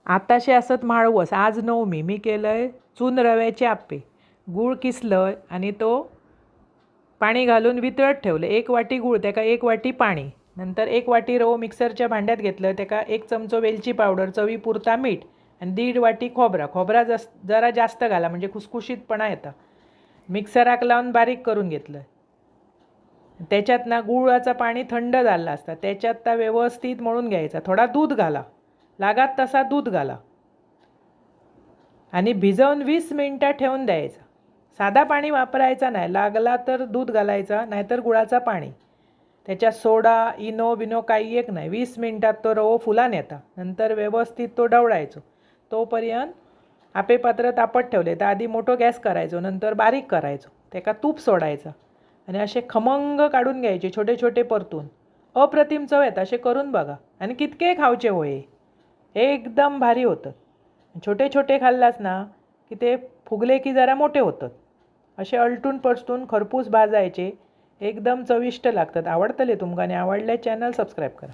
आताशे असत माळवस. आज नवमी. मी केलंय चून रव्याचे आप्पे. गूळ किसलं आणि तो पाणी घालून वितळत ठेवलं. 1 वाटी गूळ, त्याका 1 वाटी पाणी, नंतर 1 वाटी रवो मिक्सरच्या भांड्यात घेतलं. त्याका 1 चमचो वेलची पावडर, चवीपुरता मीठ आणि 1.5 वाटी खोबरा जरा जास्त घाला म्हणजे खुसखुशीतपणा येतं. मिक्सराक लावून बारीक करून घेतलं. त्याच्यात ना गुळाचं पाणी थंड झालं असतं, त्याच्यात व्यवस्थित मळून घ्यायचा. थोडा दूध घाला, लागात तसा दूध घाला आणि भिजवून 20 मिनटं ठेवून द्यायचं. साधा पाणी वापरायचा नाही, लागला तर दूध घालायचा, नाहीतर गुळाचं पाणी. त्याच्यात सोडा इनो बिनो काही एक नाही. 20 मिनटात तो रवो फुलान येता. नंतर व्यवस्थित तो ढवळायचो. तोपर्यंत आपे पात्र तापत ठेवले तर आधी मोठो गॅस करायचो, नंतर बारीक करायचो. त्याका तूप सोडायचं आणि असे खमंग काढून घ्यायचे, छोटे छोटे परतून. अप्रतिम चव येतं. असे करून बघा आणि कितके खावचे होय. एकदम भारी होतं. छोटे छोटे खाल्लास ना की ते फुगले की जरा मोठे होतात. असे अलटून पलटून खरपूस भाजायचे. एकदम चविष्ट लागतात. आवडतले तुमका आणि आवडल्यास चॅनल सबस्क्राईब करा.